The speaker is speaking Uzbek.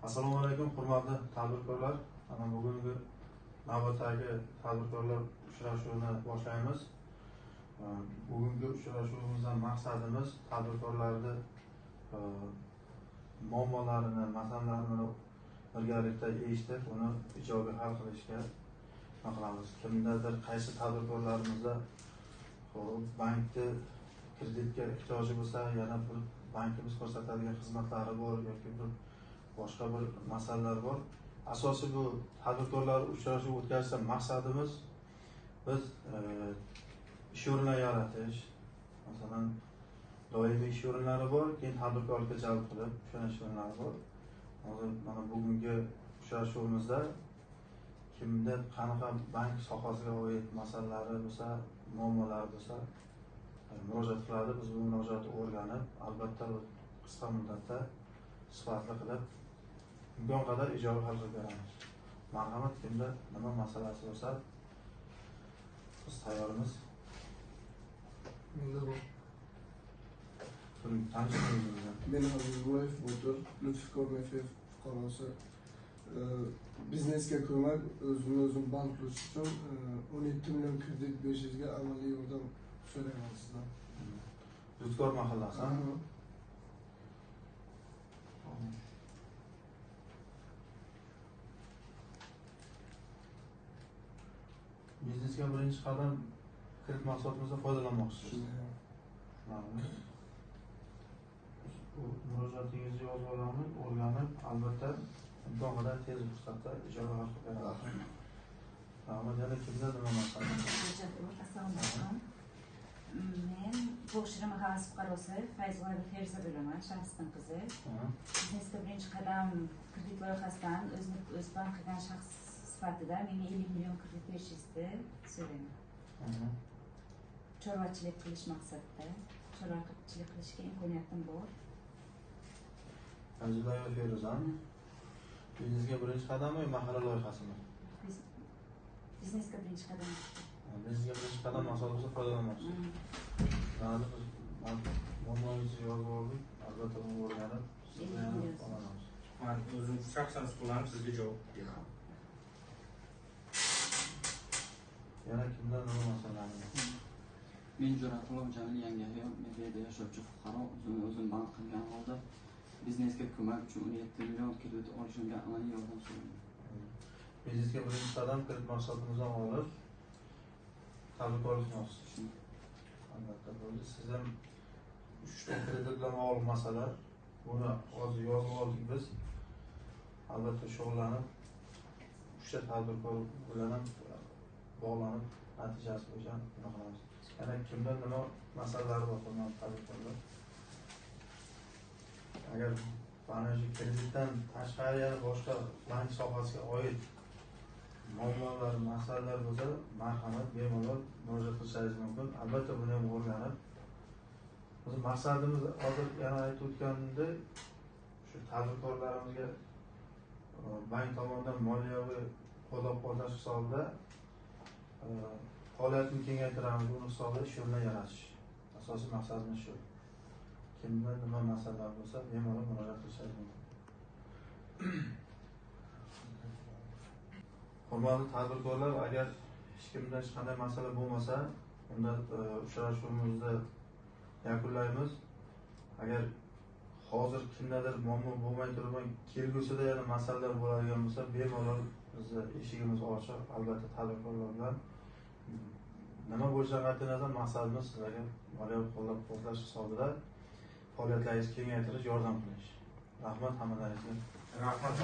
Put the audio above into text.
Assalomu alaykum, hurmatli tadbirkorlar. Ana bugungi navbatdagi tadbirkorlar uchrashuvini boshlaymiz. Bugungi uchrashuvimizdan maqsadimiz tadbirkorlarni muammolarini, masalalarini birgalikda eshitib, uni ijobiy hal qilishga qilamiz. Kimdadir qaysi tadbirkorlarimizda bankda kreditga ehtiyoji bo'lsa, yana bir bankimiz ko'rsatadigan xizmatlari bor yoki bir boshqa bir masalalar bor. Asosiy bu tadbirkorlar uchrashuv o'tkazishdan maqsadimiz biz ish o'rinlari yaratish, masalan, doimiy ish o'rinlari bor, keyin tadbirkorlikka jalb qilib, o'sha ish o'rinlari bor. Hozir mana bugungi uchrashuvimizda kimda qanaqa bank sohasiga oid masalalari bo'lsa, muammolari bo'lsa, murojaat qiladi. Biz bu murojaatni o'rganib, albatta qisqa muddatda sifatli qilib, imkon qadar ijobiy hal qilib beramiz. Marhamat, kimda nima masalasi bo'lsa, biz tayyormiz. Men Abdullayev Botir, Lutfikor MFF fuqarosi. Biznesga ko'mak, o'zim bank qilish uchun 17 million kredit berishingizga amaliy yordam so'rayman sizdan. Lutfikor mahallasi. Biznesga birinchi qadam kredit mahsulotimizdan foydalanmoqchisiz. Murojaatingizni yozib olamiz, o'rganib, albatta imkon qadar tez fursatda ijobiy hal qilib beramiz. Yana kimda nima masala? Assalomu alaykum. Men Qo'shira mahallasi fuqarosi Fayzullayeva Feruza bo'laman, shaxsning qizi. Biznesga birinchi qadam kredit loyihasidan o'z bank qilgan shaxs sifatida menga 50 million kredit berishingizni so'rayman. Chorvachilik qilish maqsadida, chorvachilik qilishga imkoniyatim bor. Fayzullayeva Feruza, biznesga birinchi qadammi, mahalla loyihasimi? Biznesga birinchi qadam. Biznesga birinchi qadam mahsulotdan foydalanmoqchisiz. Muammongizni yozib oldik, albatta uni o'rganib, sizdan olamiz. Men o'zim shaxsan qo'llanib sizga javob beraman. Yana kimda nima masalasi? Men Jo'ratullo Jamil Yangahayo Medveda yashovchi fuqaro, o'zim bank qilgan holda biznesga ko'mak uchun 17 million kredit olishimga amaliy yordam so'rayman. Biznesga birinchi qadam kredit mahsulotimizdan olib, tadbirkorlikni o'sish. Albatta bo'ldi. Siz ham 3 ta kredit bilan bog'liq masala, buni hozir yozib oldik biz. Albatta shug'ullanib, 3 ta tadbirkor bilan ham bog'lanib, natijasi bo'yicha nima qilamiz. Yana kimda nima masalalar bor, tadbirkorlar? Agar mana shu kreditdan tashqari yana boshqa bank sohasiga oid muammolar, masalalar bo'lsa, marhamat, bemalol murojaat qilishingiz mumkin. Albatta buni ham o'rganib, bizim maqsadimiz hozir yana aytib o'tganimdek, shu tadbirkorlarimizga bank tomonidan moliyaviy qo'llab-quvvatlash hisobida faoliyatini kengaytiramiz, uni hisobida ish o'rinlari yaratish. Asosiy maqsadimiz shu. Kimda nima masalalar bo'lsa, bemalol murojaat qilishingiz mumkin. Hurmatli tadbirkorlar, agar hech kimda hech qanday masala bo'lmasa, unda uchrashuvimizni yakunlaymiz. Agar hozir kimdadir muammo bo'lmay turib, kelgusida yana masalalar bo'ladigan bo'lsa, bemalol bizni eshigimiz ochiq. Albatta tadbirkorlar bilan nima bo'lishidan qat'iy nazar maqsadimiz sizlarga moliyaviy qo'llab-quvvatlash hisobida faoliyatlaringizni kengaytirish, yordam qilish. Rahmat hammalaringizga. Rahmat.